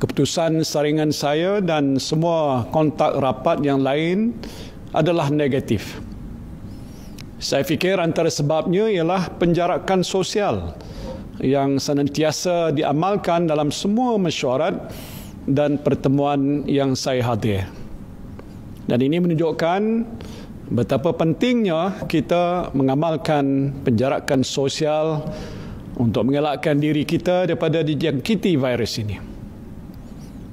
keputusan saringan saya dan semua kontak rapat yang lain adalah negatif. Saya fikir antara sebabnya ialah penjarakan sosial yang senantiasa diamalkan dalam semua mesyuarat dan pertemuan yang saya hadir. Dan ini menunjukkan betapa pentingnya kita mengamalkan penjarakan sosial untuk mengelakkan diri kita daripada dijangkiti virus ini.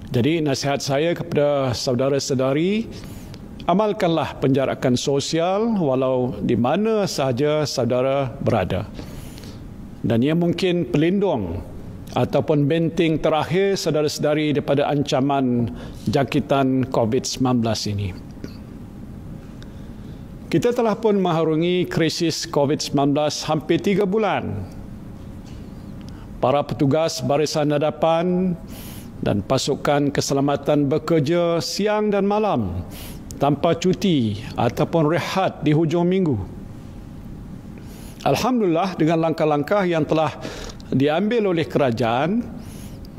Jadi nasihat saya kepada saudara-saudari, amalkanlah penjarakan sosial walau di mana sahaja saudara berada. Dan ia mungkin pelindung ataupun benteng terakhir saudara-saudari daripada ancaman jangkitan COVID-19 ini. Kita telah pun mengharungi krisis COVID-19 hampir 3 bulan. Para petugas barisan hadapan dan pasukan keselamatan bekerja siang dan malam tanpa cuti ataupun rehat di hujung minggu. Alhamdulillah, dengan langkah-langkah yang telah diambil oleh kerajaan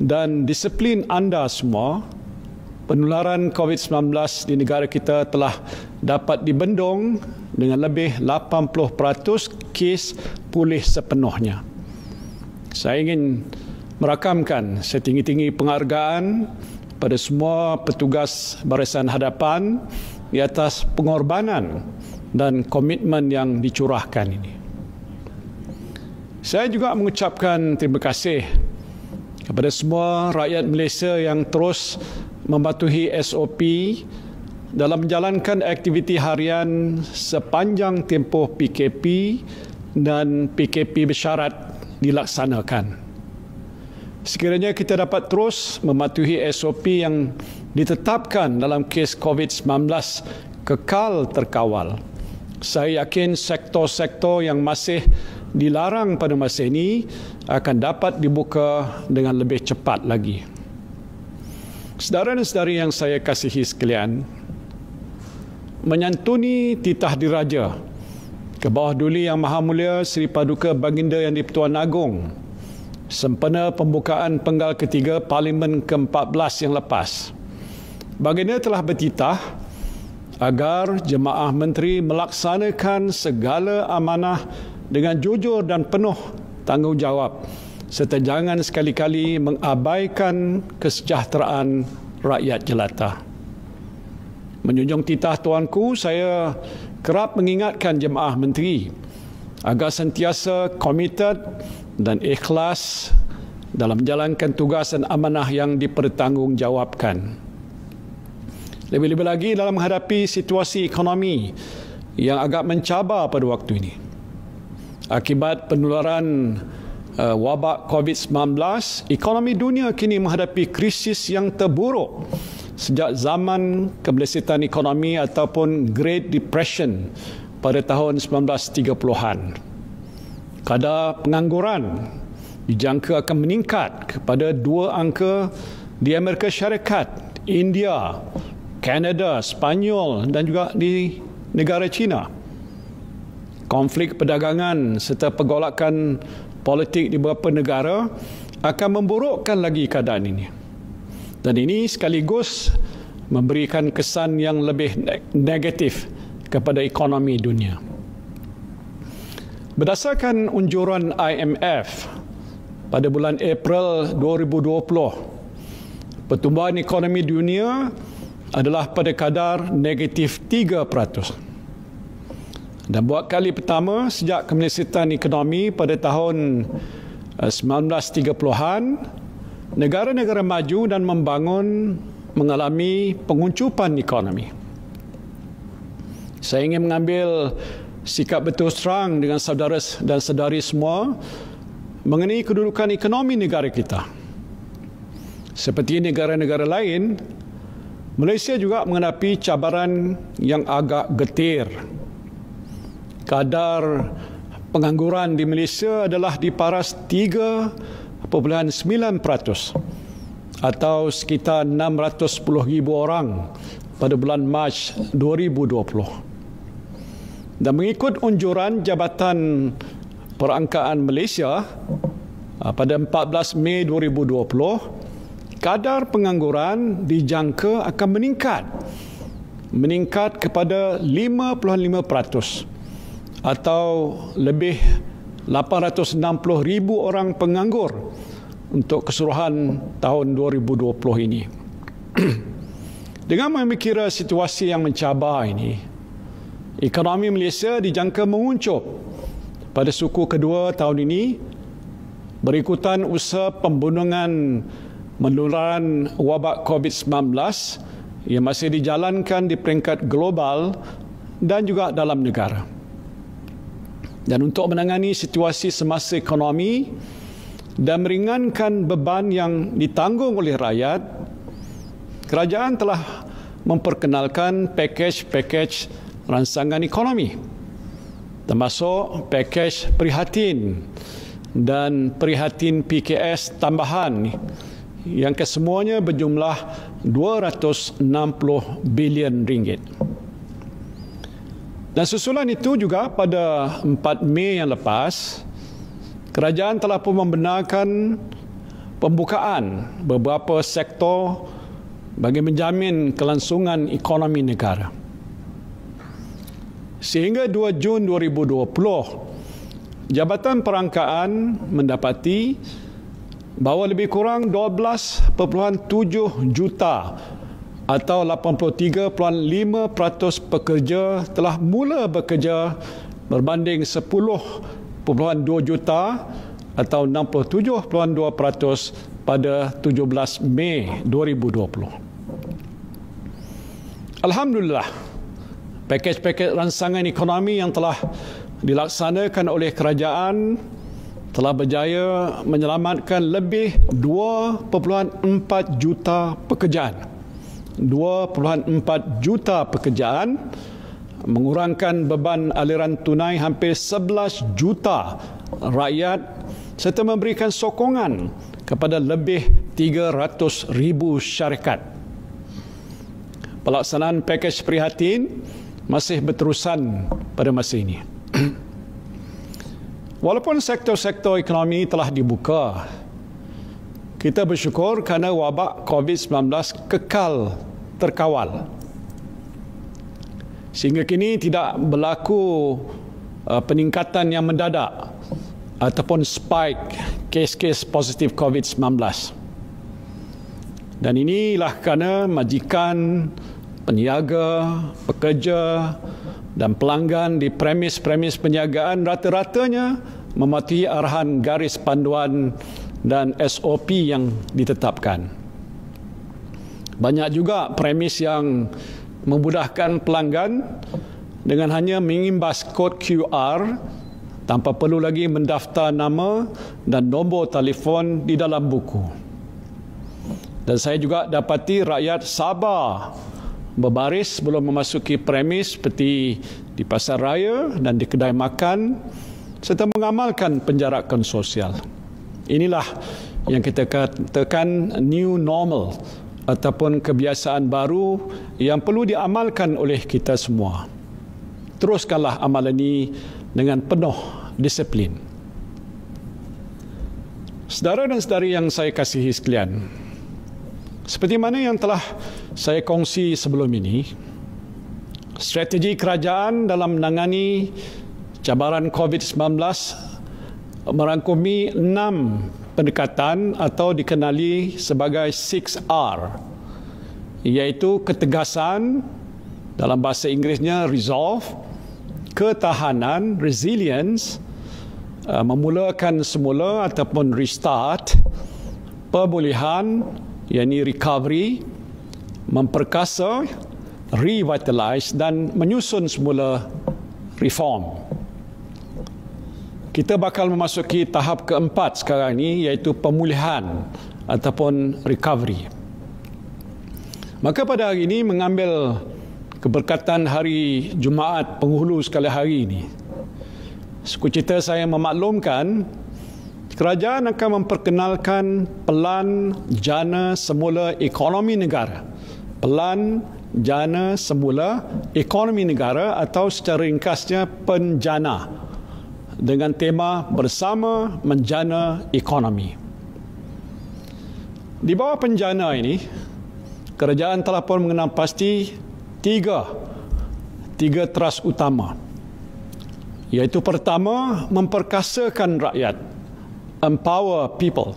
dan disiplin anda semua, penularan COVID-19 di negara kita telah dapat dibendung dengan lebih 80% kes pulih sepenuhnya. Saya ingin merakamkan setinggi-tinggi penghargaan pada semua petugas barisan hadapan di atas pengorbanan dan komitmen yang dicurahkan ini. Saya juga mengucapkan terima kasih kepada semua rakyat Malaysia yang terus mematuhi SOP dalam menjalankan aktiviti harian sepanjang tempoh PKP dan PKP bersyarat dilaksanakan. Sekiranya kita dapat terus mematuhi SOP yang ditetapkan dalam kes COVID-19 kekal terkawal, saya yakin sektor-sektor yang masih dilarang pada masa ini akan dapat dibuka dengan lebih cepat lagi. Saudara dan saudari yang saya kasihi sekalian, menyantuni titah diraja ke bawah duli Yang Maha Mulia Seri Paduka Baginda Yang di-Pertuan Agong sempena pembukaan penggal ketiga Parlimen ke-14 yang lepas, Baginda telah bertitah agar jemaah menteri melaksanakan segala amanah dengan jujur dan penuh tanggungjawab serta jangan sekali-kali mengabaikan kesejahteraan rakyat jelata. Menjunjung titah tuanku, saya kerap mengingatkan jemaah menteri agar sentiasa komited dan ikhlas dalam menjalankan tugas dan amanah yang dipertanggungjawabkan. Lebih-lebih lagi dalam menghadapi situasi ekonomi yang agak mencabar pada waktu ini. Akibat penularan wabak COVID-19, ekonomi dunia kini menghadapi krisis yang terburuk sejak zaman kemelesetan ekonomi ataupun Great Depression pada tahun 1930-an. Kadar pengangguran dijangka akan meningkat kepada 2 angka di Amerika Syarikat, India, Kanada, Spanyol dan juga di negara China. Konflik perdagangan serta pergolakan politik di beberapa negara akan memburukkan lagi keadaan ini. Dan ini sekaligus memberikan kesan yang lebih negatif kepada ekonomi dunia. Berdasarkan unjuran IMF pada bulan April 2020, pertumbuhan ekonomi dunia adalah pada kadar negatif 3%. Dan buat kali pertama sejak kemelesetan ekonomi pada tahun 1930-an, negara-negara maju dan membangun mengalami penguncupan ekonomi. Saya ingin mengambil sikap betul terang dengan saudara dan saudari semua mengenai kedudukan ekonomi negara kita. Seperti negara-negara lain, Malaysia juga menghadapi cabaran yang agak getir. Kadar pengangguran di Malaysia adalah di paras 3.9% atau sekitar 610,000 orang pada bulan Mac 2020. Dan mengikut unjuran Jabatan Perangkaan Malaysia pada 14 Mei 2020, kadar pengangguran dijangka akan meningkat kepada 55% atau lebih 860,000 orang penganggur untuk keseluruhan tahun 2020 ini. Dengan memikirkan situasi yang mencabar ini, ekonomi Malaysia dijangka menguncup pada suku kedua tahun ini berikutan usaha pembendungan penularan wabak COVID-19 yang masih dijalankan di peringkat global dan juga dalam negara. Dan untuk menangani situasi semasa ekonomi dan meringankan beban yang ditanggung oleh rakyat, kerajaan telah memperkenalkan pakej-pakej rancangan ekonomi, termasuk pakej prihatin dan prihatin PKS tambahan yang kesemuanya berjumlah 260 bilion ringgit. Dan susulan itu juga pada 4 Mei yang lepas, kerajaan telah pun membenarkan pembukaan beberapa sektor bagi menjamin kelangsungan ekonomi negara. Sehingga 2 Jun 2020, Jabatan Perangkaan mendapati bahawa lebih kurang 12.7 juta atau 83.5% pekerja telah mula bekerja berbanding 10.2 juta atau 67.2% pada 17 Mei 2020. Alhamdulillah, pakej-pakej rancangan ekonomi yang telah dilaksanakan oleh kerajaan telah berjaya menyelamatkan lebih 2.4 juta pekerjaan. 2.4 juta pekerjaan, mengurangkan beban aliran tunai hampir 11 juta rakyat serta memberikan sokongan kepada lebih 300,000 syarikat. Pelaksanaan pakej prihatin masih berterusan pada masa ini. Walaupun sektor-sektor ekonomi telah dibuka, kita bersyukur kerana wabak COVID-19 kekal terkawal. Sehingga kini tidak berlaku peningkatan yang mendadak ataupun spike kes-kes positif COVID-19. Dan inilah kerana majikan, peniaga, pekerja dan pelanggan di premis-premis perniagaan rata-ratanya mematuhi arahan garis panduan dan SOP yang ditetapkan. Banyak juga premis yang memudahkan pelanggan dengan hanya mengimbas kod QR tanpa perlu lagi mendaftar nama dan nombor telefon di dalam buku. Dan saya juga dapati rakyat sabar berbaris sebelum memasuki premis seperti di pasar raya dan di kedai makan serta mengamalkan penjarakan sosial. Inilah yang kita katakan new normal ataupun kebiasaan baru yang perlu diamalkan oleh kita semua. Teruskanlah amalan ini dengan penuh disiplin. Saudara dan saudari yang saya kasihi sekalian, seperti mana yang telah saya kongsi sebelum ini, strategi kerajaan dalam menangani cabaran COVID-19 merangkumi 6 pendekatan atau dikenali sebagai 6R, iaitu ketegasan, dalam bahasa Inggerisnya resolve, ketahanan, resilience, memulakan semula ataupun restart, pemulihan, yakni recovery, memperkasa, revitalize dan menyusun semula reform. Kita bakal memasuki tahap keempat sekarang ini, iaitu pemulihan ataupun recovery. Maka pada hari ini mengambil keberkatan hari Jumaat penghulu sekali hari ini, sukacita saya memaklumkan kerajaan akan memperkenalkan Pelan Jana Semula Ekonomi Negara. Pelan Jana Semula Ekonomi Negara atau secara ringkasnya PENJANA, dengan tema Bersama Menjana Ekonomi. Di bawah penjana ini, kerajaan telah pun mengenal pasti tiga teras utama, iaitu pertama, memperkasakan rakyat, empower people.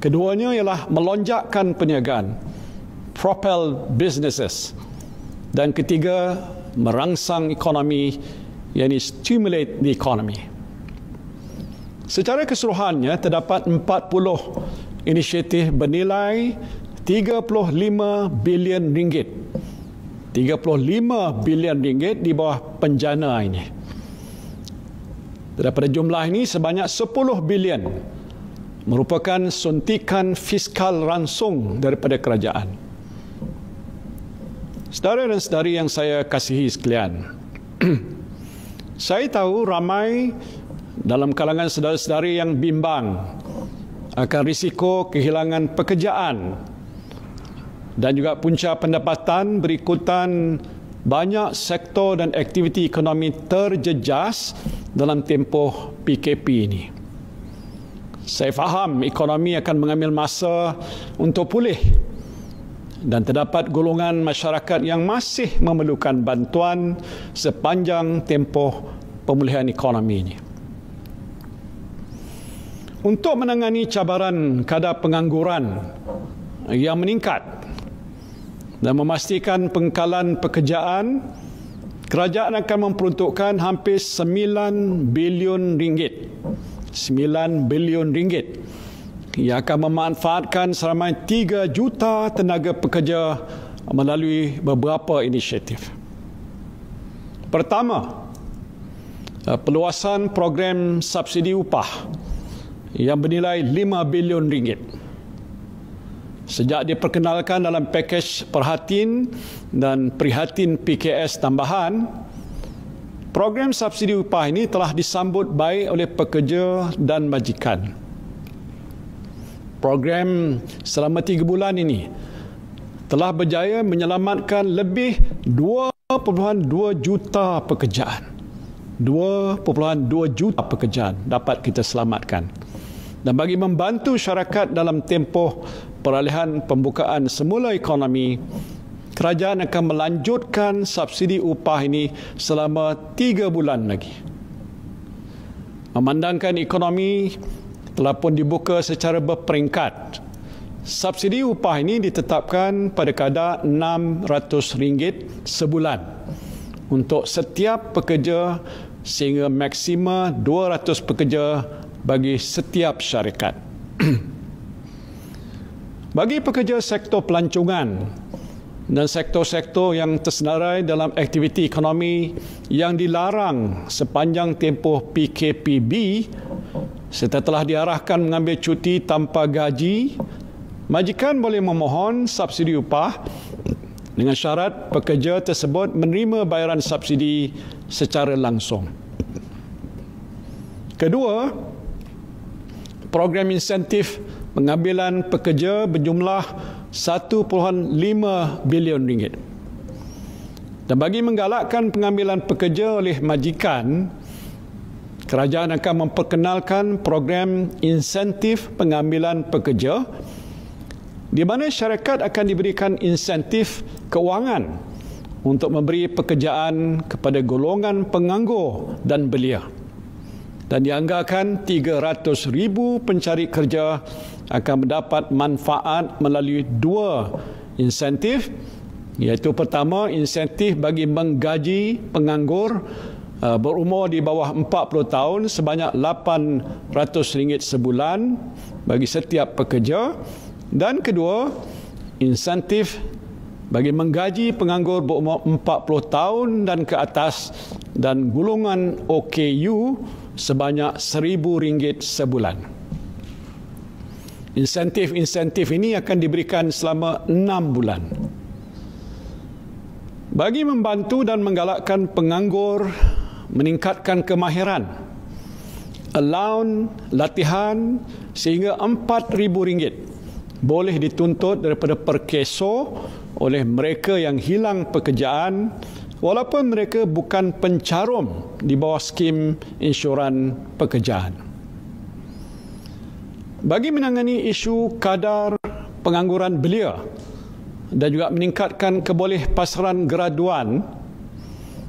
Keduanya ialah melonjakkan perniagaan, propel businesses. Dan ketiga, merangsang ekonomi, yakni stimulate the economy. Secara keseluruhannya, terdapat 40 inisiatif bernilai 35 bilion ringgit. 35 bilion ringgit di bawah penjana ini. Daripada jumlah ini, sebanyak 10 bilion merupakan suntikan fiskal langsung daripada kerajaan. Saudara dan saudari yang saya kasihi sekalian, saya tahu ramai dalam kalangan saudara-saudari yang bimbang akan risiko kehilangan pekerjaan dan juga punca pendapatan berikutan banyak sektor dan aktiviti ekonomi terjejas dalam tempoh PKP ini. Saya faham ekonomi akan mengambil masa untuk pulih dan terdapat golongan masyarakat yang masih memerlukan bantuan sepanjang tempoh pemulihan ekonomi ini. Untuk menangani cabaran kadar pengangguran yang meningkat dan memastikan pengekalan pekerjaan, kerajaan akan memperuntukkan hampir 9 bilion ringgit. 9 bilion ringgit yang akan memanfaatkan seramai 3 juta tenaga pekerja melalui beberapa inisiatif. Pertama, perluasan program subsidi upah yang bernilai 5 bilion ringgit. Sejak diperkenalkan dalam pakej Perhatin dan Prihatin PKS tambahan, program subsidi upah ini telah disambut baik oleh pekerja dan majikan. Program selama 3 bulan ini telah berjaya menyelamatkan lebih 2.2 juta pekerjaan. 2.2 juta pekerjaan dapat kita selamatkan. Dan bagi membantu syarikat dalam tempoh peralihan pembukaan semula ekonomi, kerajaan akan melanjutkan subsidi upah ini selama 3 bulan lagi. Memandangkan ekonomi telah pun dibuka secara berperingkat, subsidi upah ini ditetapkan pada kadar RM600 sebulan untuk setiap pekerja sehingga maksima 200 pekerja bagi setiap syarikat. Bagi pekerja sektor pelancongan dan sektor-sektor yang tersenarai dalam aktiviti ekonomi yang dilarang sepanjang tempoh PKPB serta telah diarahkan mengambil cuti tanpa gaji, majikan boleh memohon subsidi upah dengan syarat pekerja tersebut menerima bayaran subsidi secara langsung. Kedua, program insentif pengambilan pekerja berjumlah 1.5 bilion ringgit. Dan bagi menggalakkan pengambilan pekerja oleh majikan, kerajaan akan memperkenalkan program insentif pengambilan pekerja di mana syarikat akan diberikan insentif keuangan untuk memberi pekerjaan kepada golongan penganggur dan belia. Dan dianggarkan 300,000 pencari kerja akan mendapat manfaat melalui 2 insentif, iaitu pertama, insentif bagi menggaji penganggur berumur di bawah 40 tahun sebanyak RM800 sebulan bagi setiap pekerja, dan kedua, insentif bagi menggaji penganggur berumur 40 tahun dan ke atas dan golongan OKU sebanyak RM1,000 sebulan. Insentif-insentif ini akan diberikan selama 6 bulan. Bagi membantu dan menggalakkan penganggur meningkatkan kemahiran, allowance latihan sehingga RM4,000 boleh dituntut daripada perkeso oleh mereka yang hilang pekerjaan walaupun mereka bukan pencarum di bawah skim insuran pekerjaan. Bagi menangani isu kadar pengangguran belia dan juga meningkatkan kebolehpasaran graduan,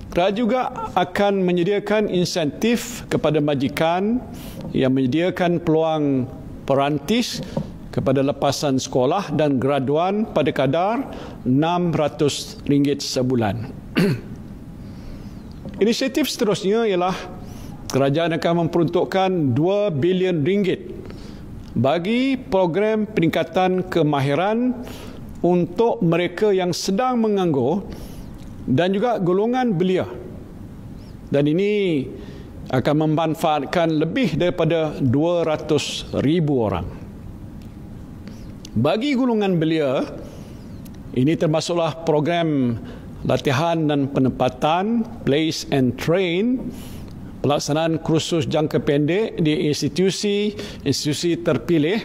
kerajaan juga akan menyediakan insentif kepada majikan yang menyediakan peluang perantis kepada lepasan sekolah dan graduan pada kadar RM600 sebulan. Inisiatif seterusnya ialah kerajaan akan memperuntukkan RM2 bilion bagi program peningkatan kemahiran untuk mereka yang sedang menganggur dan juga golongan belia. Dan ini akan memanfaatkan lebih daripada 200,000 orang. Bagi golongan belia, ini termasuklah program latihan dan penempatan, place and train, pelaksanaan kursus jangka pendek di institusi terpilih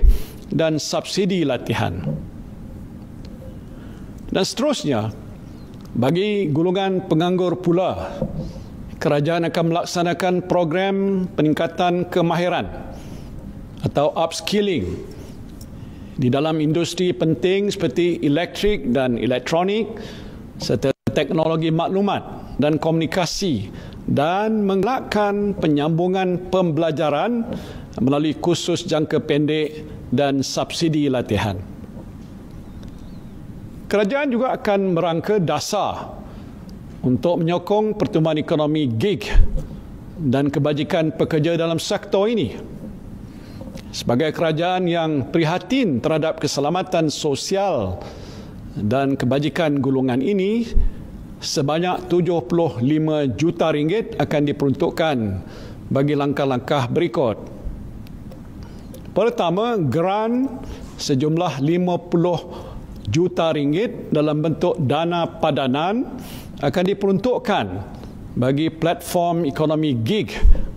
dan subsidi latihan. Dan seterusnya, bagi golongan penganggur pula, kerajaan akan melaksanakan program peningkatan kemahiran atau upskilling di dalam industri penting seperti elektrik dan elektronik serta teknologi maklumat dan komunikasi, dan menggalakkan penyambungan pembelajaran melalui kursus jangka pendek dan subsidi latihan. Kerajaan juga akan merangka dasar untuk menyokong pertumbuhan ekonomi gig dan kebajikan pekerja dalam sektor ini. Sebagai kerajaan yang prihatin terhadap keselamatan sosial dan kebajikan golongan ini, sebanyak RM75 juta akan diperuntukkan bagi langkah-langkah berikut. Pertama, grant sejumlah RM50 juta dalam bentuk dana padanan akan diperuntukkan bagi platform ekonomi gig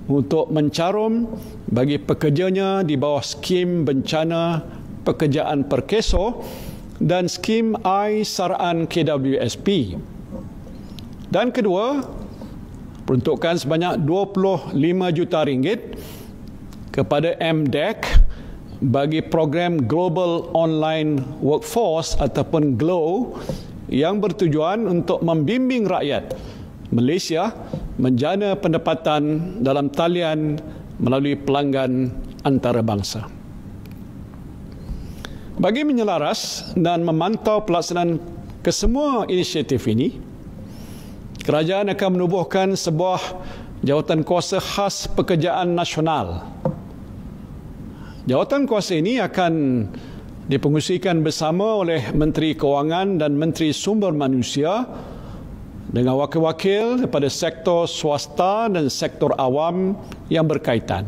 untuk mencarum bagi pekerjanya di bawah skim bencana pekerjaan perkeso dan skim I-Saraan KWSP. Dan kedua, peruntukan sebanyak RM25 juta kepada MDEC bagi program Global Online Workforce ataupun GLOW yang bertujuan untuk membimbing rakyat Malaysia menjana pendapatan dalam talian melalui pelanggan antarabangsa. Bagi menyelaras dan memantau pelaksanaan kesemua inisiatif ini, kerajaan akan menubuhkan sebuah jawatan kuasa khas pekerjaan nasional. Jawatan kuasa ini akan dipengusikan bersama oleh Menteri Kewangan dan Menteri Sumber Manusia dengan wakil-wakil daripada sektor swasta dan sektor awam yang berkaitan.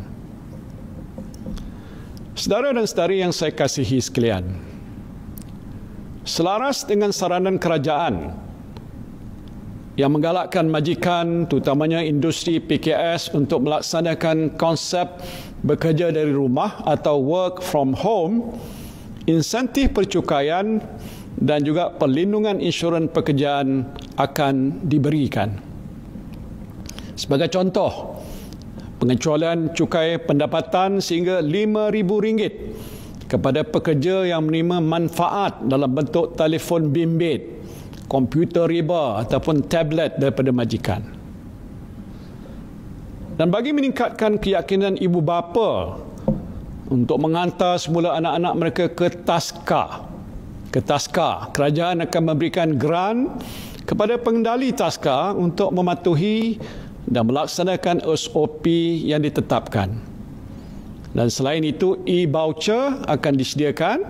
Saudara dan saudari yang saya kasihi sekalian, selaras dengan saranan kerajaan yang menggalakkan majikan, terutamanya industri PKS, untuk melaksanakan konsep bekerja dari rumah atau work from home, insentif percukaian dan juga perlindungan insurans pekerjaan akan diberikan. Sebagai contoh, pengecualian cukai pendapatan sehingga RM5,000 kepada pekerja yang menerima manfaat dalam bentuk telefon bimbit, komputer riba ataupun tablet daripada majikan. Dan bagi meningkatkan keyakinan ibu bapa untuk menghantar semula anak-anak mereka ke taska, kerajaan akan memberikan grant kepada pengendali taska untuk mematuhi dan melaksanakan SOP yang ditetapkan. Dan selain itu, e-voucher akan disediakan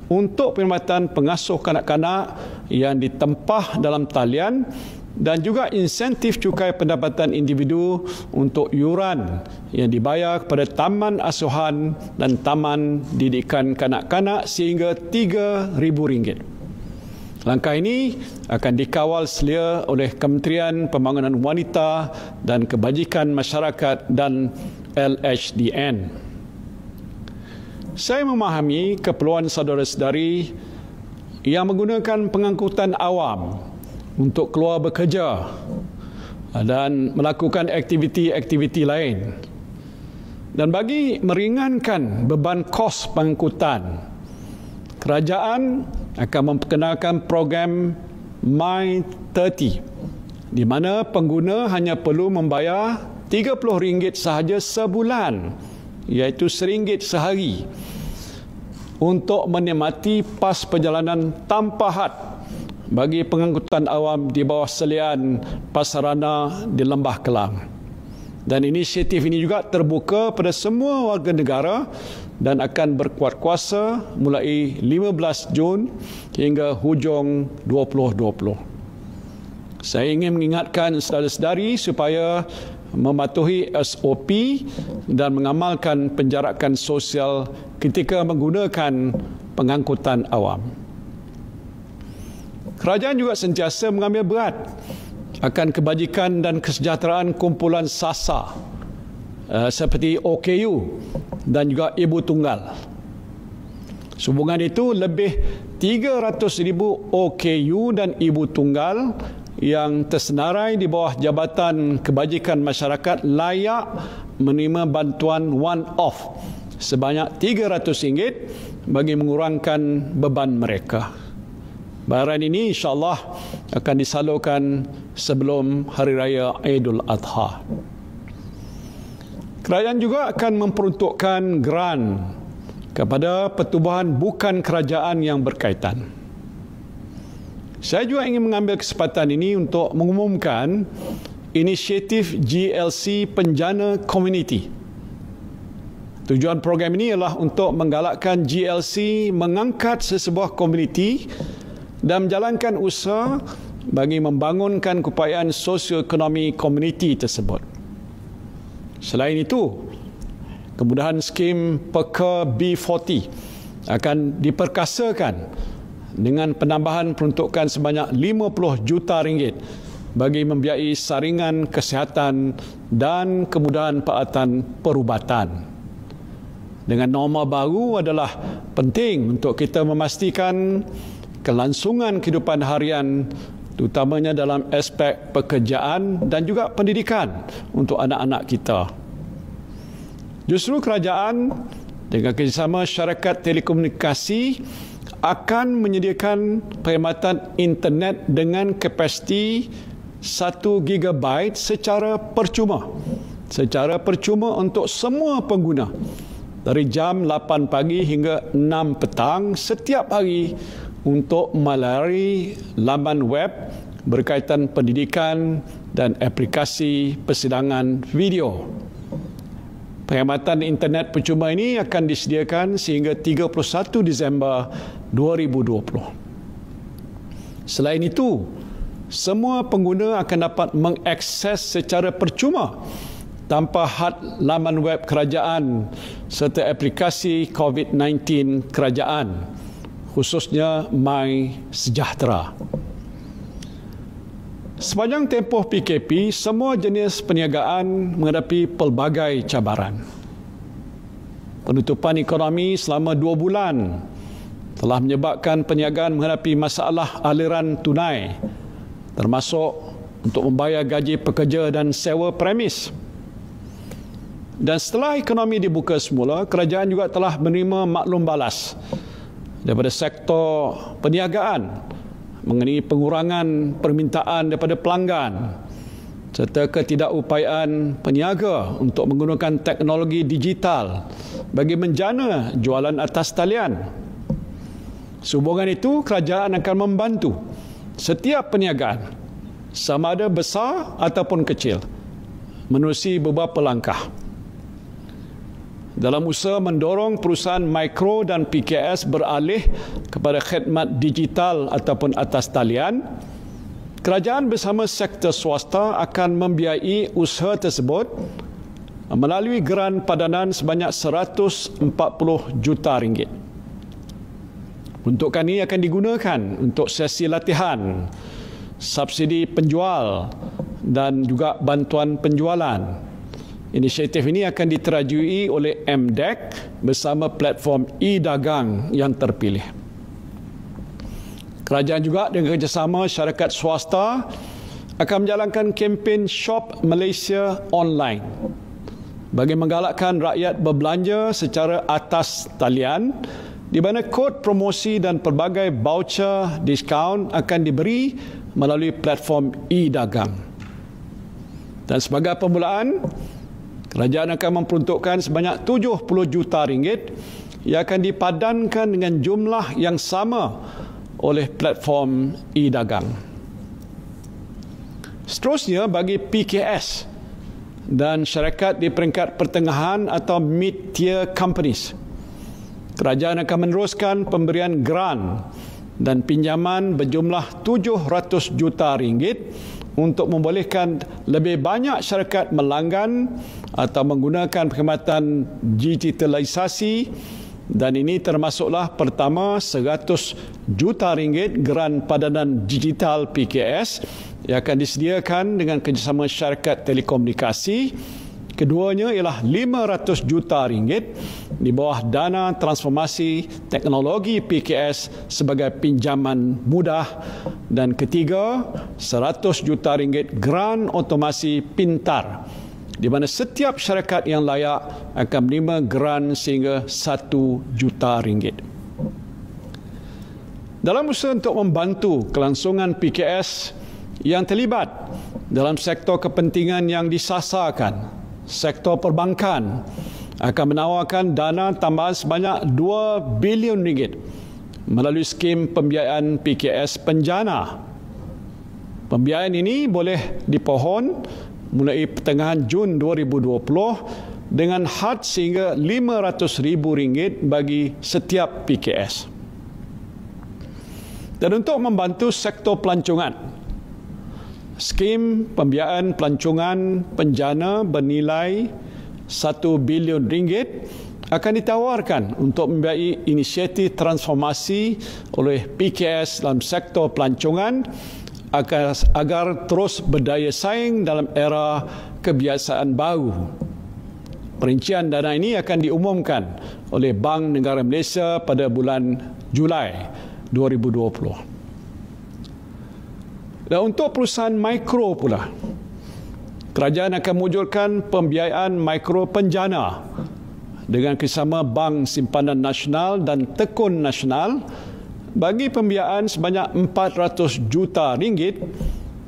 untuk perkhidmatan pengasuh kanak-kanak yang ditempah dalam talian dan juga insentif cukai pendapatan individu untuk yuran yang dibayar kepada taman asuhan dan taman didikan kanak-kanak sehingga RM3,000. Langkah ini akan dikawal selia oleh Kementerian Pembangunan Wanita dan Kebajikan Masyarakat dan LHDN. Saya memahami keperluan saudara-saudari yang menggunakan pengangkutan awam untuk keluar bekerja dan melakukan aktiviti-aktiviti lain. Dan bagi meringankan beban kos pengangkutan, kerajaan akan memperkenalkan program My30 di mana pengguna hanya perlu membayar RM30 sahaja sebulan, iaitu RM1 sehari, untuk menikmati pas perjalanan tanpa had bagi pengangkutan awam di bawah selian Pasarana di Lembah Kelang. Dan inisiatif ini juga terbuka pada semua warga negara dan akan berkuat kuasa mulai 15 Jun hingga hujung 2020. Saya ingin mengingatkan saudara-saudari supaya mematuhi SOP dan mengamalkan penjarakan sosial ketika menggunakan pengangkutan awam. Kerajaan juga sentiasa mengambil berat akan kebajikan dan kesejahteraan kumpulan SASA seperti OKU dan juga Ibu Tunggal. Sehubungan itu, lebih 300,000 OKU dan Ibu Tunggal yang tersenarai di bawah Jabatan Kebajikan Masyarakat layak menerima bantuan one-off sebanyak RM300 bagi mengurangkan beban mereka. Bayaran ini insya-Allah akan disalurkan sebelum Hari Raya Aidul Adha. Kerajaan juga akan memperuntukkan grant kepada pertubuhan bukan kerajaan yang berkaitan. Saya juga ingin mengambil kesempatan ini untuk mengumumkan inisiatif GLC Penjana Community. Tujuan program ini ialah untuk menggalakkan GLC mengangkat sesebuah komuniti dan menjalankan usaha bagi membangunkan keupayaan sosioekonomi komuniti tersebut. Selain itu, kemudahan skim Peka B40 akan diperkasakan dengan penambahan peruntukan sebanyak RM50 juta bagi membiayai saringan kesihatan dan kemudahan peralatan perubatan. Dengan norma baru adalah penting untuk kita memastikan kelangsungan kehidupan harian, terutamanya dalam aspek pekerjaan dan juga pendidikan untuk anak-anak kita. Justru kerajaan dengan kerjasama syarikat telekomunikasi akan menyediakan perkhidmatan internet dengan kapasiti 1 GB secara percuma untuk semua pengguna dari jam 8 pagi hingga 6 petang setiap hari untuk melalui laman web berkaitan pendidikan dan aplikasi persidangan video. Perkhidmatan internet percuma ini akan disediakan sehingga 31 Disember 2020. Selain itu, semua pengguna akan dapat mengakses secara percuma tanpa had laman web kerajaan serta aplikasi COVID-19 kerajaan, khususnya My Sejahtera. Sepanjang tempoh PKP, semua jenis perniagaan menghadapi pelbagai cabaran. Penutupan ekonomi selama 2 bulan telah menyebabkan perniagaan menghadapi masalah aliran tunai, termasuk untuk membayar gaji pekerja dan sewa premis. Dan setelah ekonomi dibuka semula, kerajaan juga telah menerima maklum balas daripada sektor perniagaan mengenai pengurangan permintaan daripada pelanggan serta ketidakupayaan peniaga untuk menggunakan teknologi digital bagi menjana jualan atas talian. Sehubungan itu, kerajaan akan membantu setiap perniagaan, sama ada besar ataupun kecil, menerusi beberapa langkah. Dalam usaha mendorong perusahaan mikro dan PKS beralih kepada khidmat digital ataupun atas talian, kerajaan bersama sektor swasta akan membiayai usaha tersebut melalui geran padanan sebanyak RM140 juta. Peruntukan ini akan digunakan untuk sesi latihan, subsidi penjual dan juga bantuan penjualan. Inisiatif ini akan diterajui oleh MDEC bersama platform e-dagang yang terpilih. Kerajaan juga dengan kerjasama syarikat swasta akan menjalankan kempen Shop Malaysia Online bagi menggalakkan rakyat berbelanja secara atas talian, di mana kod promosi dan pelbagai voucher diskaun akan diberi melalui platform e-dagang. Dan sebagai permulaan, kerajaan akan memperuntukkan sebanyak 70 juta ringgit yang akan dipadankan dengan jumlah yang sama oleh platform e-dagang. Seterusnya, bagi PKS dan syarikat di peringkat pertengahan atau mid-tier companies, kerajaan akan meneruskan pemberian grant dan pinjaman berjumlah 700 juta ringgit untuk membolehkan lebih banyak syarikat melanggan atau menggunakan perkhidmatan digitalisasi, dan ini termasuklah pertama 100 juta ringgit grant padanan digital PKS yang akan disediakan dengan kerjasama syarikat telekomunikasi. Keduanya ialah 500 juta ringgit di bawah dana transformasi teknologi PKS sebagai pinjaman mudah, dan ketiga 100 juta ringgit grant otomasi pintar di mana setiap syarikat yang layak akan menerima grant sehingga 1 juta ringgit. Dalam usaha untuk membantu kelangsungan PKS yang terlibat dalam sektor kepentingan yang disasarkan, sektor perbankan akan menawarkan dana tambahan sebanyak 2 bilion ringgit melalui skim pembiayaan PKS penjana. Pembiayaan ini boleh dipohon mulai pertengahan Jun 2020 dengan had sehingga RM500,000 bagi setiap PKS. Dan untuk membantu sektor pelancongan, skim pembiayaan pelancongan penjana bernilai 1 bilion ringgit akan ditawarkan untuk membiayai inisiatif transformasi oleh PKS dalam sektor pelancongan agar terus berdaya saing dalam era kebiasaan baru. Perincian dana ini akan diumumkan oleh Bank Negara Malaysia pada bulan Julai 2020. Dan untuk perusahaan mikro pula, kerajaan akan mewujudkan pembiayaan mikro penjana dengan kerjasama Bank Simpanan Nasional dan Tekun Nasional bagi pembiayaan sebanyak 400 juta ringgit,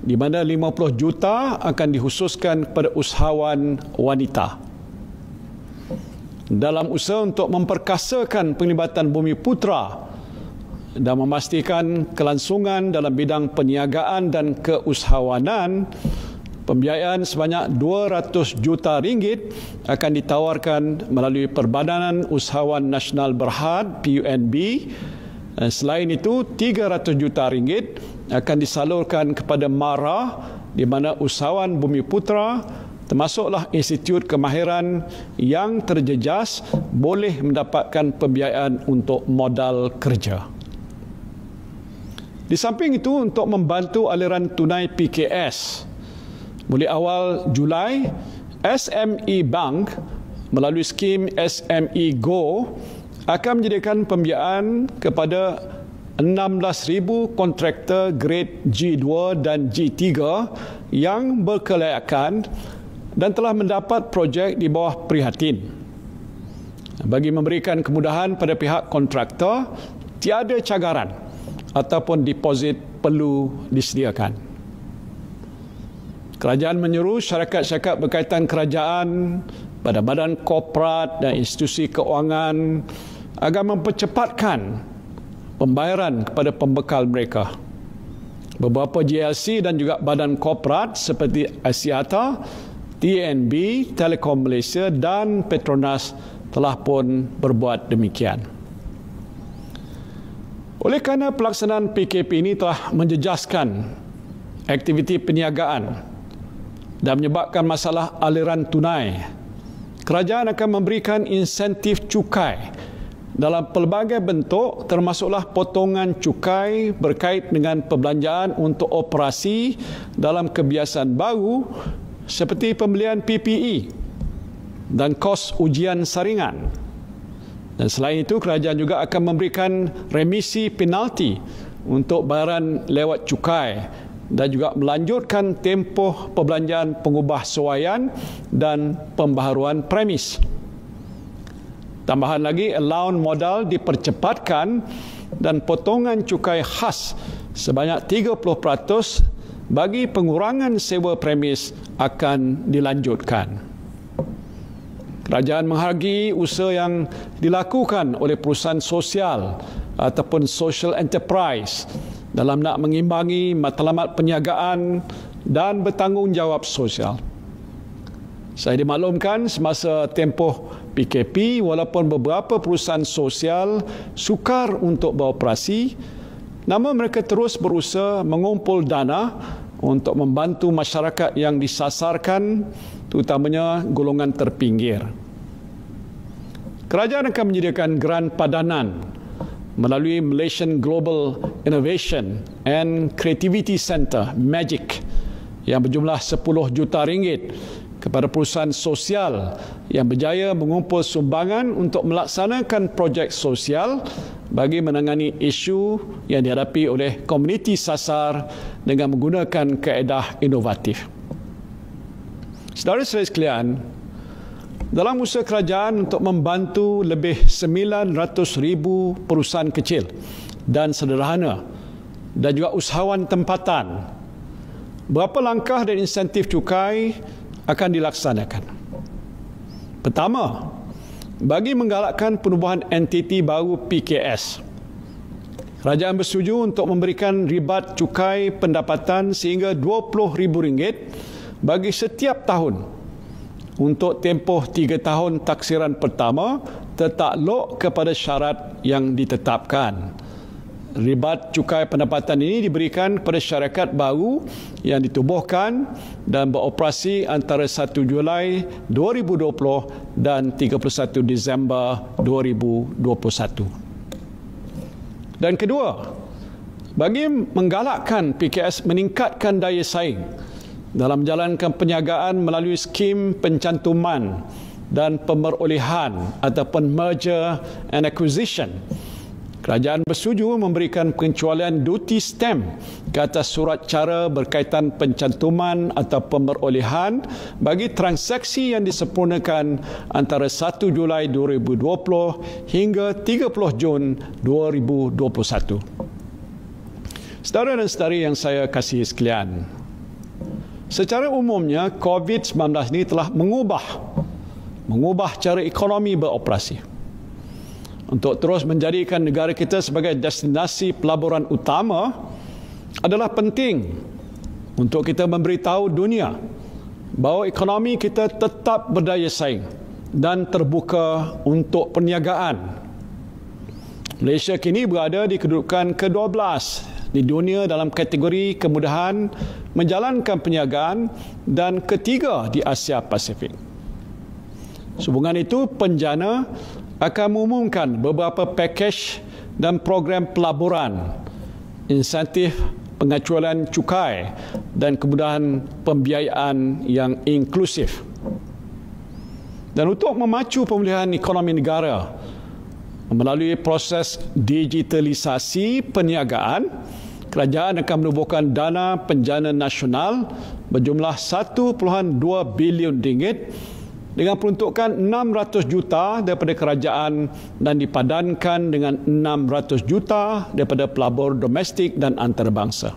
di mana 50 juta akan dikhususkan kepada usahawan wanita. Dalam usaha untuk memperkasakan penglibatan Bumiputera dan memastikan kelangsungan dalam bidang perniagaan dan keusahawanan, pembiayaan sebanyak 200 juta ringgit akan ditawarkan melalui Perbadanan Usahawan Nasional Berhad (PUNB). Selain itu, 300 juta ringgit akan disalurkan kepada MARA, di mana usahawan Bumiputera termasuklah institut kemahiran yang terjejas boleh mendapatkan pembiayaan untuk modal kerja. Di samping itu, untuk membantu aliran tunai PKS, mulai awal Julai, SME Bank melalui skim SME Go akan menyediakan pembiayaan kepada 16,000 kontraktor grade G2 dan G3 yang berkelayakan dan telah mendapat projek di bawah Prihatin. Bagi memberikan kemudahan pada pihak kontraktor, tiada cagaran ataupun deposit perlu disediakan. Kerajaan menyeru syarikat-syarikat berkaitan kerajaan, badan-badan korporat dan institusi keuangan agar mempercepatkan pembayaran kepada pembekal mereka. Beberapa JLC dan juga badan korporat seperti Axiata, TNB, Telekom Malaysia dan Petronas telah pun berbuat demikian. Oleh kerana pelaksanaan PKP ini telah menjejaskan aktiviti perniagaan dan menyebabkan masalah aliran tunai, kerajaan akan memberikan insentif cukai dalam pelbagai bentuk, termasuklah potongan cukai berkait dengan perbelanjaan untuk operasi dalam kebiasaan baru seperti pembelian PPE dan kos ujian saringan. Dan selain itu, kerajaan juga akan memberikan remisi penalti untuk bayaran lewat cukai dan juga melanjutkan tempoh perbelanjaan pengubah sesuaian dan pembaharuan premis. Tambahan lagi, allowance modal dipercepatkan dan potongan cukai khas sebanyak 30% bagi pengurangan sewa premis akan dilanjutkan. Kerajaan menghargai usaha yang dilakukan oleh perusahaan sosial ataupun social enterprise dalam nak mengimbangi matlamat perniagaan dan bertanggungjawab sosial. Saya dimaklumkan semasa tempoh PKP, walaupun beberapa perusahaan sosial sukar untuk beroperasi, namun mereka terus berusaha mengumpul dana untuk membantu masyarakat yang disasarkan, terutamanya golongan terpinggir. Kerajaan akan menyediakan geran padanan melalui Malaysian Global Innovation and Creativity Centre (MAGIC) yang berjumlah 10 juta ringgit kepada perusahaan sosial yang berjaya mengumpul sumbangan untuk melaksanakan projek sosial bagi menangani isu yang dihadapi oleh komuniti sasar dengan menggunakan kaedah inovatif. Saudara-saudara sekalian, dalam usaha kerajaan untuk membantu lebih 900,000 perusahaan kecil dan sederhana dan juga usahawan tempatan, berapa langkah dan insentif cukai akan dilaksanakan. Pertama, bagi menggalakkan penubuhan entiti baru PKS, kerajaan bersetuju untuk memberikan ribat cukai pendapatan sehingga RM20,000 bagi setiap tahun untuk tempoh 3 tahun taksiran pertama tertakluk kepada syarat yang ditetapkan. Ribat cukai pendapatan ini diberikan kepada syarikat baru yang ditubuhkan dan beroperasi antara 1 Julai 2020 dan 31 Disember 2021. Dan kedua, bagi menggalakkan PKS meningkatkan daya saing dalam menjalankan perniagaan melalui skim pencantuman dan pemerolehan ataupun merger and acquisition, kerajaan bersetuju memberikan pengecualian duty stamp ke atas surat cara berkaitan pencantuman atau pemerolehan bagi transaksi yang disempurnakan antara 1 Julai 2020 hingga 30 Jun 2021. Saudara dan saudari yang saya kasihi sekalian, secara umumnya COVID-19 ini telah mengubah cara ekonomi beroperasi. Untuk terus menjadikan negara kita sebagai destinasi pelaburan utama adalah penting untuk kita memberitahu dunia bahawa ekonomi kita tetap berdaya saing dan terbuka untuk perniagaan. Malaysia kini berada di kedudukan ke-12 di dunia dalam kategori kemudahan menjalankan perniagaan dan ketiga di Asia Pasifik. Sehubungan itu, penjana akan mengumumkan beberapa pakej dan program pelaburan, insentif pengecualian cukai dan kemudahan pembiayaan yang inklusif. Dan untuk memacu pemulihan ekonomi negara melalui proses digitalisasi perniagaan, kerajaan akan menubuhkan dana penjana nasional berjumlah 1.2 bilion ringgit dengan peruntukan 600 juta daripada kerajaan dan dipadankan dengan 600 juta daripada pelabur domestik dan antarabangsa.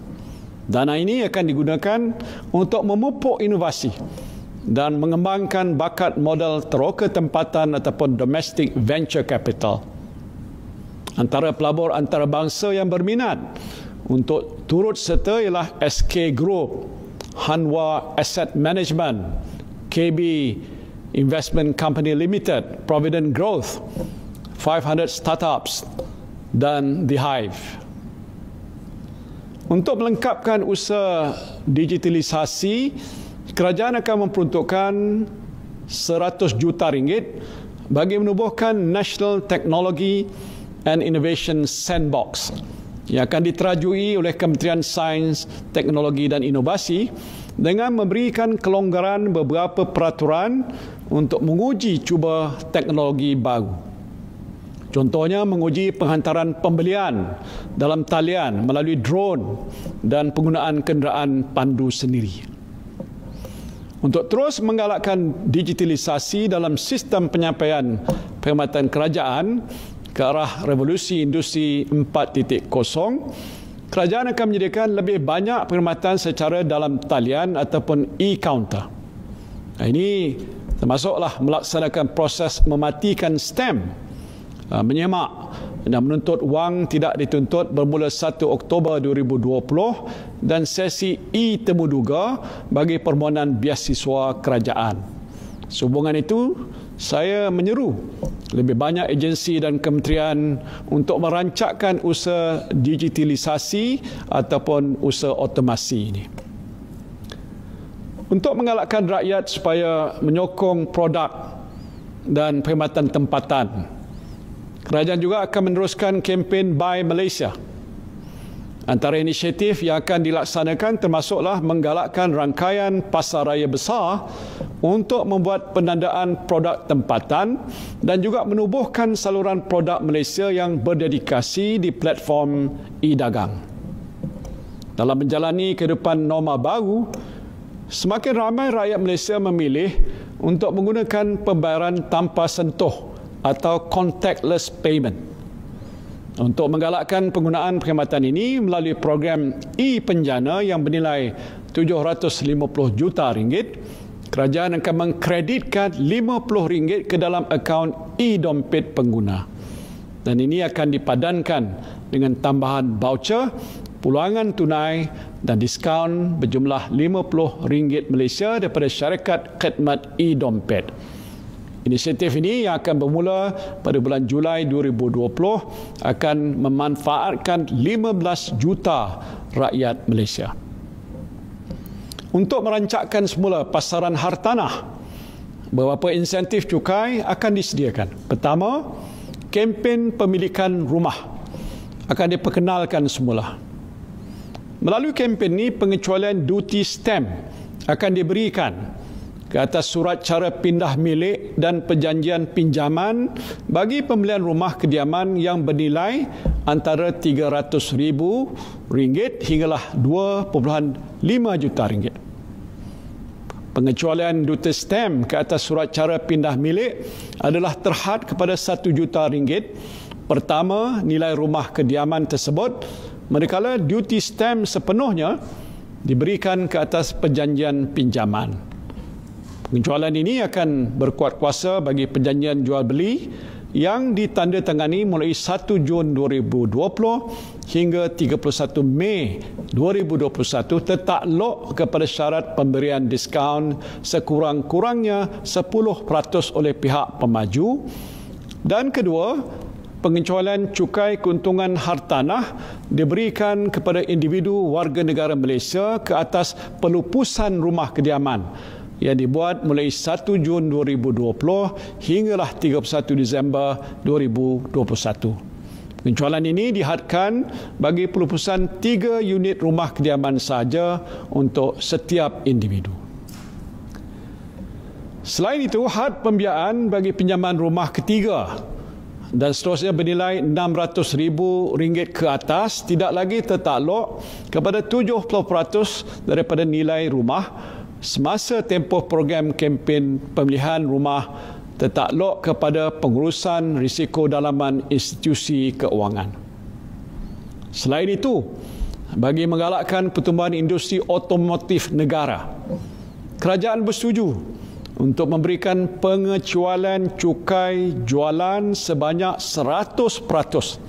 Dana ini akan digunakan untuk memupuk inovasi dan mengembangkan bakat modal teroka tempatan ataupun domestic venture capital. Antara pelabur antarabangsa yang berminat untuk turut serta ialah SK Group, Hanwha Asset Management, KB Investment Company Limited, Provident Growth, 500 Startups dan The Hive. Untuk melengkapkan usaha digitalisasi, kerajaan akan memperuntukkan 100 juta ringgit bagi menubuhkan National Technology and Innovation Sandbox yang akan diterajui oleh Kementerian Sains, Teknologi dan Inovasi dengan memberikan kelonggaran beberapa peraturan untuk menguji cuba teknologi baru. Contohnya menguji penghantaran pembelian dalam talian melalui drone dan penggunaan kenderaan pandu sendiri. Untuk terus menggalakkan digitalisasi dalam sistem penyampaian perkhidmatan kerajaan ke arah revolusi industri 4.0, kerajaan akan menyediakan lebih banyak perkhidmatan secara dalam talian ataupun e-counter. Ini termasuklah melaksanakan proses mematikan stem, menyemak dan menuntut wang tidak dituntut bermula 1 Oktober 2020 dan sesi e-temuduga bagi permohonan beasiswa kerajaan. Sehubungan itu, saya menyeru lebih banyak agensi dan kementerian untuk merancangkan usaha digitalisasi ataupun usaha otomasi ini. Untuk menggalakkan rakyat supaya menyokong produk dan perkhidmatan tempatan, kerajaan juga akan meneruskan kempen Buy Malaysia. Antara inisiatif yang akan dilaksanakan termasuklah menggalakkan rangkaian pasar raya besar untuk membuat penandaan produk tempatan dan juga menubuhkan saluran produk Malaysia yang berdedikasi di platform e-dagang. Dalam menjalani kehidupan norma baru, semakin ramai rakyat Malaysia memilih untuk menggunakan pembayaran tanpa sentuh atau contactless payment. Untuk menggalakkan penggunaan perkhidmatan ini melalui program e-penjana yang bernilai RM750 juta, kerajaan akan mengkreditkan RM50 ke dalam akaun e-dompet pengguna. Dan ini akan dipadankan dengan tambahan voucher, pulangan tunai dan diskaun berjumlah RM50 Malaysia daripada syarikat khidmat e-dompet. Inisiatif ini yang akan bermula pada bulan Julai 2020 akan memanfaatkan 15 juta rakyat Malaysia. Untuk merancangkan semula pasaran hartanah, beberapa insentif cukai akan disediakan. Pertama, kempen pemilikan rumah akan diperkenalkan semula. Melalui kempen ini, pengecualian duty stamp akan diberikan ke atas surat cara pindah milik dan perjanjian pinjaman bagi pembelian rumah kediaman yang bernilai antara RM300,000 hinggalah RM2.5 juta. Pengecualian duty stamp ke atas surat cara pindah milik adalah terhad kepada RM1 juta. Pertama, nilai rumah kediaman tersebut, manakala duty stamp sepenuhnya diberikan ke atas perjanjian pinjaman. Pengecualian ini akan berkuat kuasa bagi perjanjian jual beli yang ditandatangani mulai 1 Jun 2020 hingga 31 Mei 2021 tertakluk kepada syarat pemberian diskaun sekurang-kurangnya 10% oleh pihak pemaju. Dan kedua, pengecualian cukai keuntungan hartanah diberikan kepada individu warga negara Malaysia ke atas pelupusan rumah kediaman yang dibuat mulai 1 Jun 2020 hinggalah 31 Disember 2021. Pengecualian ini dihadkan bagi pelupusan 3 unit rumah kediaman sahaja untuk setiap individu. Selain itu, had pembiayaan bagi pinjaman rumah ketiga dan seterusnya bernilai RM600,000 ke atas tidak lagi tertakluk kepada 70% daripada nilai rumah semasa tempoh program kempen pemilihan rumah tertakluk kepada pengurusan risiko dalaman institusi keuangan. Selain itu, bagi menggalakkan pertumbuhan industri otomotif negara, kerajaan bersetuju untuk memberikan pengecualian cukai jualan sebanyak 100%.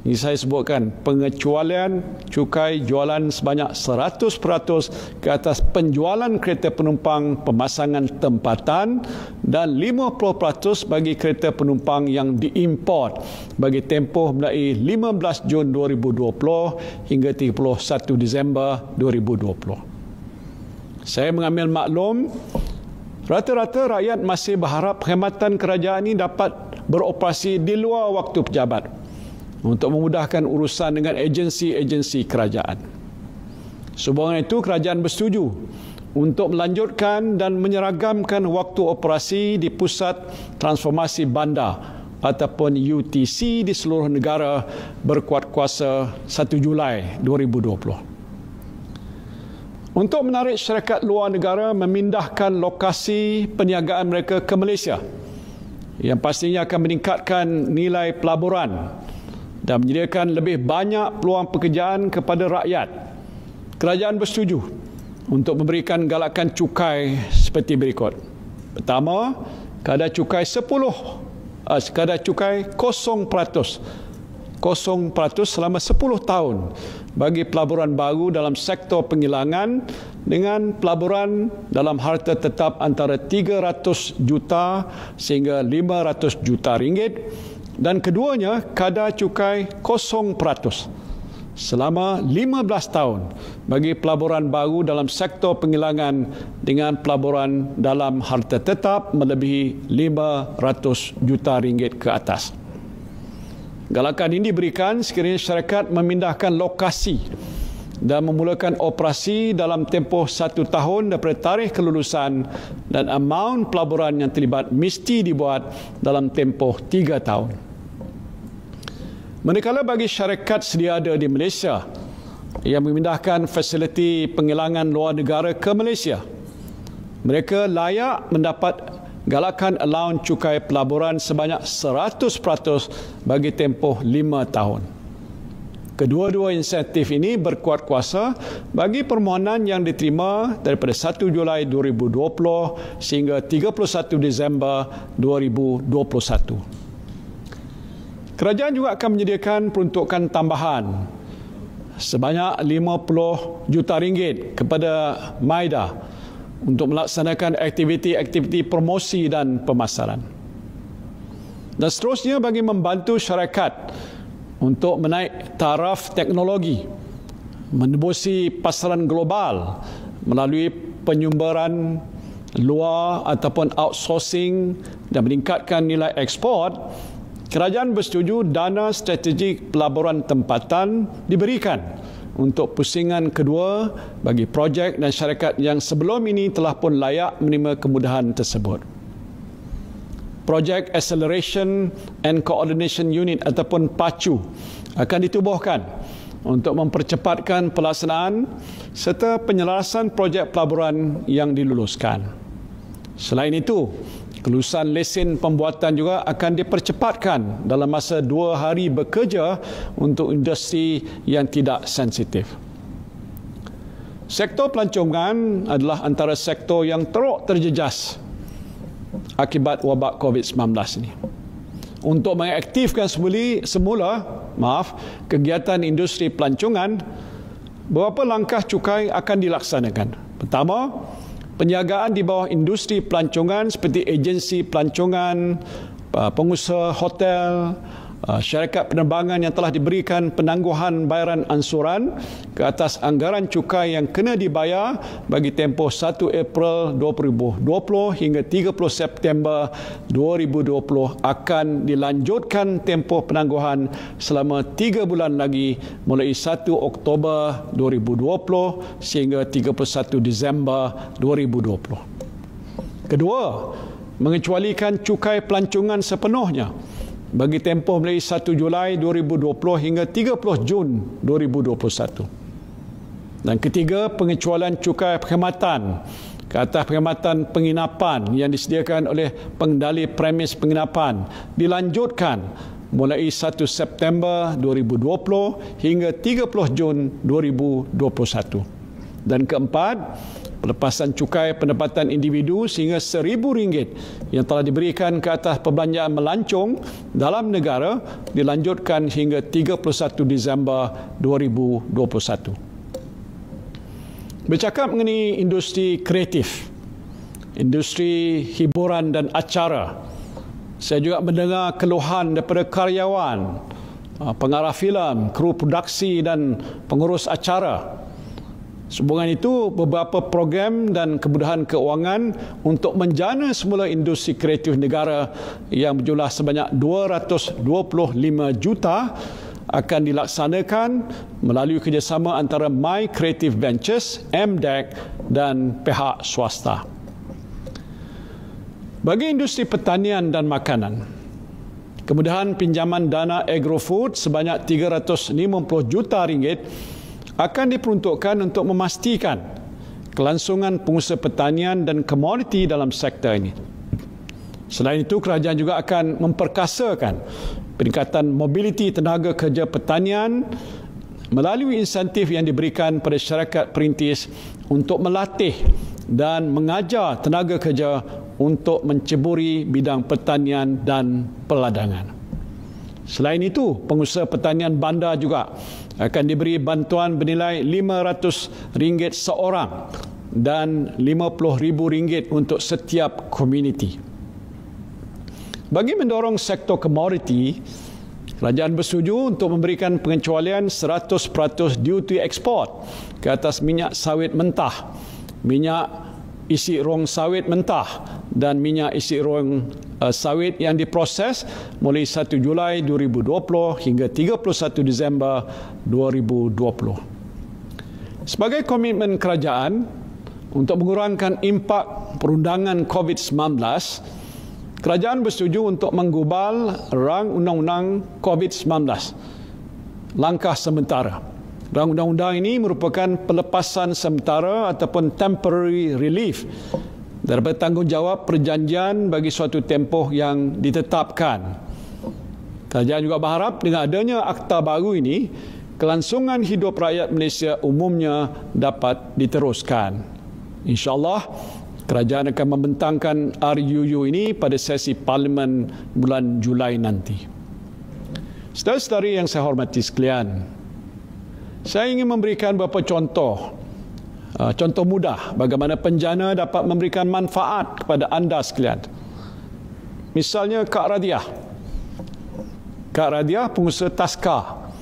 Ini saya sebutkan, pengecualian cukai jualan sebanyak 100% ke atas penjualan kereta penumpang pemasangan tempatan dan 50% bagi kereta penumpang yang diimport bagi tempoh mulai 15 Jun 2020 hingga 31 Disember 2020. Saya mengambil maklum, rata-rata rakyat masih berharap perkhidmatan kerajaan ini dapat beroperasi di luar waktu pejabat untuk memudahkan urusan dengan agensi-agensi kerajaan. Sehubungan itu, kerajaan bersetuju untuk melanjutkan dan menyeragamkan waktu operasi di pusat transformasi bandar ataupun UTC di seluruh negara berkuat kuasa 1 Julai 2020. Untuk menarik syarikat luar negara memindahkan lokasi perniagaan mereka ke Malaysia, yang pastinya akan meningkatkan nilai pelaburan dan menyediakan lebih banyak peluang pekerjaan kepada rakyat, kerajaan bersetuju untuk memberikan galakan cukai seperti berikut. Pertama, kadar cukai 0% selama 10 tahun bagi pelaburan baru dalam sektor penghilangan dengan pelaburan dalam harta tetap antara 300 juta sehingga 500 juta ringgit, dan keduanya kadar cukai 0% selama 15 tahun bagi pelaburan baru dalam sektor penghilangan dengan pelaburan dalam harta tetap melebihi 500 juta ringgit ke atas. Galakan ini diberikan sekiranya syarikat memindahkan lokasi dan memulakan operasi dalam tempoh 1 tahun daripada tarikh kelulusan, dan amaun pelaburan yang terlibat mesti dibuat dalam tempoh 3 tahun. Manakala bagi syarikat sedia ada di Malaysia yang memindahkan fasiliti penghilangan luar negara ke Malaysia, mereka layak mendapat galakan allowance cukai pelaburan sebanyak 100% bagi tempoh 5 tahun. Kedua-dua insentif ini berkuat kuasa bagi permohonan yang diterima daripada 1 Julai 2020 sehingga 31 Disember 2021. Kerajaan juga akan menyediakan peruntukan tambahan sebanyak 50 juta ringgit kepada MIDA untuk melaksanakan aktiviti-aktiviti promosi dan pemasaran. Dan seterusnya bagi membantu syarikat untuk menaik taraf teknologi, menembusi pasaran global melalui penyumbaran luar ataupun outsourcing dan meningkatkan nilai ekspor, kerajaan bersetuju dana strategik pelaburan tempatan diberikan untuk pusingan kedua bagi projek dan syarikat yang sebelum ini telah pun layak menerima kemudahan tersebut. Projek Acceleration and Coordination Unit ataupun PACU akan ditubuhkan untuk mempercepatkan pelaksanaan serta penyelarasan projek pelaburan yang diluluskan. Selain itu, kelulusan lesen pembuatan juga akan dipercepatkan dalam masa 2 hari bekerja untuk industri yang tidak sensitif. Sektor pelancongan adalah antara sektor yang teruk terjejas akibat wabak COVID-19 ini. Untuk mengaktifkan semula kegiatan industri pelancongan, beberapa langkah cukai akan dilaksanakan. Pertama, penjagaan di bawah industri pelancongan seperti agensi pelancongan, pengusaha hotel, syarikat penerbangan yang telah diberikan penangguhan bayaran ansuran ke atas anggaran cukai yang kena dibayar bagi tempoh 1 April 2020 hingga 30 September 2020 akan dilanjutkan tempoh penangguhan selama 3 bulan lagi mulai 1 Oktober 2020 sehingga 31 Disember 2020. Kedua, mengecualikan cukai pelancongan sepenuhnya bagi tempoh mulai 1 Julai 2020 hingga 30 Jun 2021. Dan ketiga, pengecualian cukai perkhidmatan ke atas perkhidmatan penginapan yang disediakan oleh pengendali premis penginapan dilanjutkan mulai 1 September 2020 hingga 30 Jun 2021. Dan keempat, pelepasan cukai pendapatan individu sehingga RM1,000 yang telah diberikan ke atas perbelanjaan melancong dalam negara dilanjutkan hingga 31 Disember 2021. Bercakap mengenai industri kreatif, industri hiburan dan acara, saya juga mendengar keluhan daripada karyawan, pengarah filem, kru produksi dan pengurus acara. Sehubungan itu, beberapa program dan kemudahan keuangan untuk menjana semula industri kreatif negara yang berjumlah sebanyak 225 juta akan dilaksanakan melalui kerjasama antara My Creative Ventures, MDEC dan pihak swasta. Bagi industri pertanian dan makanan, Kemudahan pinjaman dana agrofood sebanyak 350 juta ringgit akan diperuntukkan untuk memastikan kelangsungan pengusaha pertanian dan komoditi dalam sektor ini. Selain itu, kerajaan juga akan memperkasakan peningkatan mobiliti tenaga kerja pertanian melalui insentif yang diberikan pada syarikat perintis untuk melatih dan mengajar tenaga kerja untuk menceburi bidang pertanian dan peladangan. Selain itu, pengusaha pertanian bandar juga akan diberi bantuan bernilai RM500 seorang dan RM50,000 untuk setiap komuniti. Bagi mendorong sektor komoditi, kerajaan bersetuju untuk memberikan pengecualian 100% duty ekspor ke atas minyak sawit mentah, minyak isi rong sawit mentah dan minyak isi rong sawit yang diproses mulai 1 Julai 2020 hingga 31 Disember 2020. Sebagai komitmen kerajaan untuk mengurangkan impak perundangan COVID-19, kerajaan bersetuju untuk menggubal rang undang-undang COVID-19. Langkah sementara. Rang undang-undang ini merupakan pelepasan sementara ataupun temporary relief daripada tanggungjawab perjanjian bagi suatu tempoh yang ditetapkan. Kerajaan juga berharap dengan adanya akta baru ini, kelangsungan hidup rakyat Malaysia umumnya dapat diteruskan. InsyaAllah, kerajaan akan membentangkan RUU ini pada sesi Parlimen bulan Julai nanti. Saudara-saudari yang saya hormati sekalian, saya ingin memberikan beberapa contoh mudah bagaimana penjana dapat memberikan manfaat kepada anda sekalian. Misalnya Kak Radiah. Kak Radiah, pengusaha taska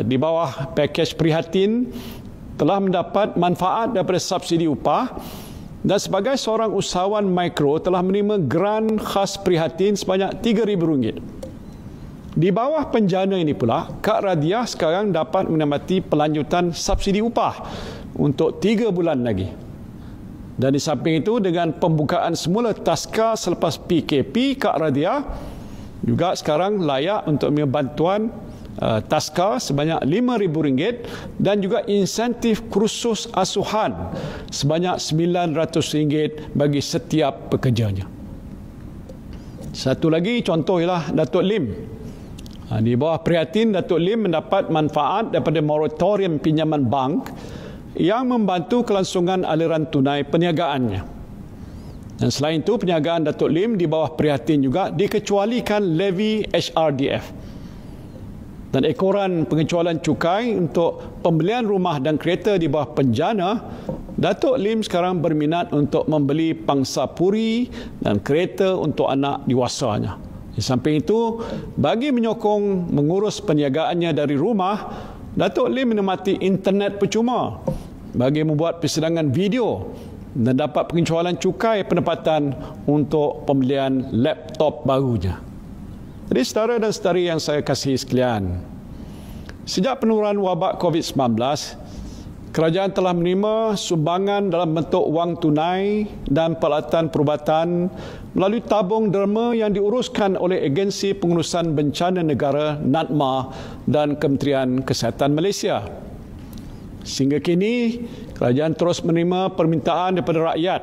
di bawah pakej prihatin, telah mendapat manfaat daripada subsidi upah dan sebagai seorang usahawan mikro telah menerima grant khas prihatin sebanyak RM3,000. Di bawah penjana ini pula, Kak Radiah sekarang dapat menikmati pelanjutan subsidi upah untuk 3 bulan lagi. Dan di samping itu, dengan pembukaan semula taska selepas PKP, Kak Radiah juga sekarang layak untuk menerima bantuan taska sebanyak RM5,000 dan juga insentif kursus asuhan sebanyak RM900 bagi setiap pekerjanya. Satu lagi contoh ialah Datuk Lim. Di bawah prihatin, Datuk Lim mendapat manfaat daripada moratorium pinjaman bank yang membantu kelangsungan aliran tunai perniagaannya. Dan selain itu, perniagaan Datuk Lim di bawah prihatin juga dikecualikan levy HRDF. Dan ekoran pengecualian cukai untuk pembelian rumah dan kereta di bawah penjana, Datuk Lim sekarang berminat untuk membeli pangsa puri dan kereta untuk anak dewasanya. Di samping itu, bagi menyokong mengurus perniagaannya dari rumah, Datuk Lim menikmati internet percuma bagi membuat persidangan video dan dapat pengecualian cukai pendapatan untuk pembelian laptop barunya. Jadi saudara dan saudari yang saya kasihi sekalian, sejak penurunan wabak COVID-19, kerajaan telah menerima sumbangan dalam bentuk wang tunai dan peralatan perubatan melalui tabung derma yang diuruskan oleh Agensi Pengurusan Bencana Negara (NADMA) dan Kementerian Kesihatan Malaysia. Sehingga kini, kerajaan terus menerima permintaan daripada rakyat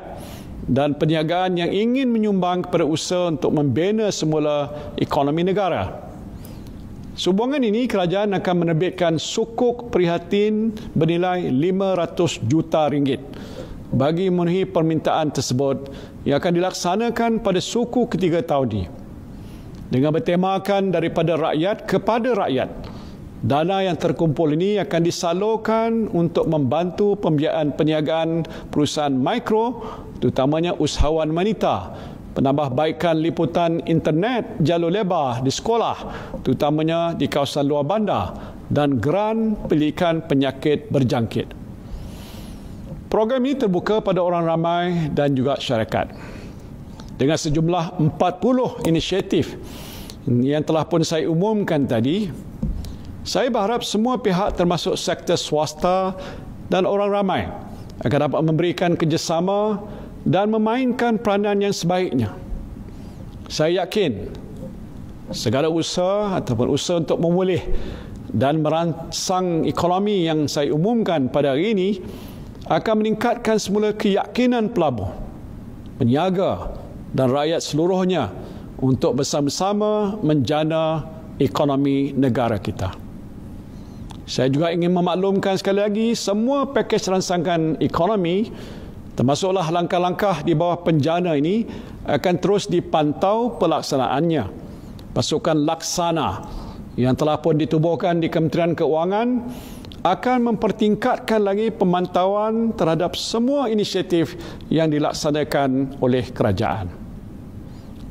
dan perniagaan yang ingin menyumbang kepada usaha untuk membina semula ekonomi negara. Sumbangan ini, kerajaan akan menerbitkan sukuk prihatin bernilai RM500 juta bagi memenuhi permintaan tersebut yang akan dilaksanakan pada suku ketiga tahun ini. Dengan bertemakan daripada rakyat kepada rakyat, dana yang terkumpul ini akan disalurkan untuk membantu pembiayaan perniagaan perusahaan mikro, terutamanya usahawan wanita, penambahbaikan liputan internet jalur lebar di sekolah, terutamanya di kawasan luar bandar, dan geran pendidikan penyakit berjangkit. Program ini terbuka pada orang ramai dan juga syarikat. Dengan sejumlah 40 inisiatif yang telah pun saya umumkan tadi, saya berharap semua pihak termasuk sektor swasta dan orang ramai akan dapat memberikan kerjasama dan memainkan peranan yang sebaiknya. Saya yakin Segala usaha ataupun usaha untuk memulih dan merangsang ekonomi yang saya umumkan pada hari ini akan meningkatkan semula keyakinan pelabuh, peniaga dan rakyat seluruhnya untuk bersama-sama menjana ekonomi negara kita. Saya juga ingin memaklumkan sekali lagi, semua pakej rangsangan ekonomi termasuklah langkah-langkah di bawah penjana ini akan terus dipantau pelaksanaannya. Pasukan laksana yang telah pun ditubuhkan di Kementerian Keuangan akan mempertingkatkan lagi pemantauan terhadap semua inisiatif yang dilaksanakan oleh kerajaan.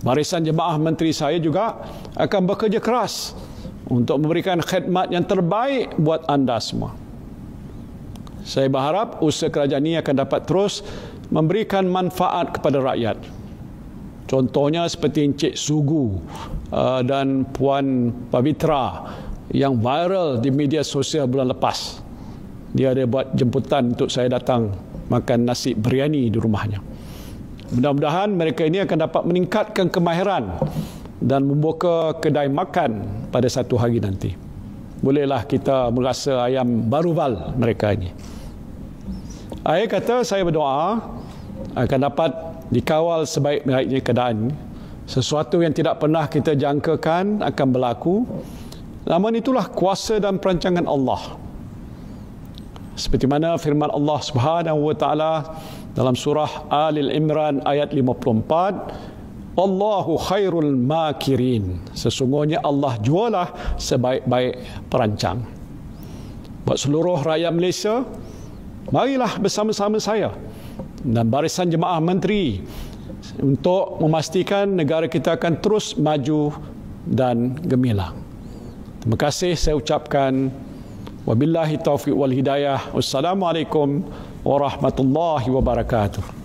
Barisan Jemaah Menteri saya juga akan bekerja keras untuk memberikan khidmat yang terbaik buat anda semua. Saya berharap usaha kerajaan ini akan dapat terus memberikan manfaat kepada rakyat. Contohnya seperti Encik Sugu dan Puan Pavitra yang viral di media sosial bulan lepas. Dia ada buat jemputan untuk saya datang makan nasi biryani di rumahnya. Mudah-mudahan mereka ini akan dapat meningkatkan kemahiran dan membuka kedai makan pada satu hari nanti. Bolehlah kita merasa ayam baruval mereka ini. Akhir kata, saya berdoa akan dapat dikawal sebaik-baiknya keadaan. Sesuatu yang tidak pernah kita jangkakan akan berlaku. Namun itulah kuasa dan perancangan Allah. Seperti mana firman Allah Subhanahu wa taala dalam surah Al-Imran ayat 54, Allahu khairul makirin. Sesungguhnya Allah jualah sebaik-baik perancang. Buat seluruh rakyat Malaysia, marilah bersama-sama saya dan barisan Jemaah Menteri untuk memastikan negara kita akan terus maju dan gemilang. Terima kasih saya ucapkan. Wabillahi taufiq wal hidayah. Wassalamualaikum warahmatullahi wabarakatuh.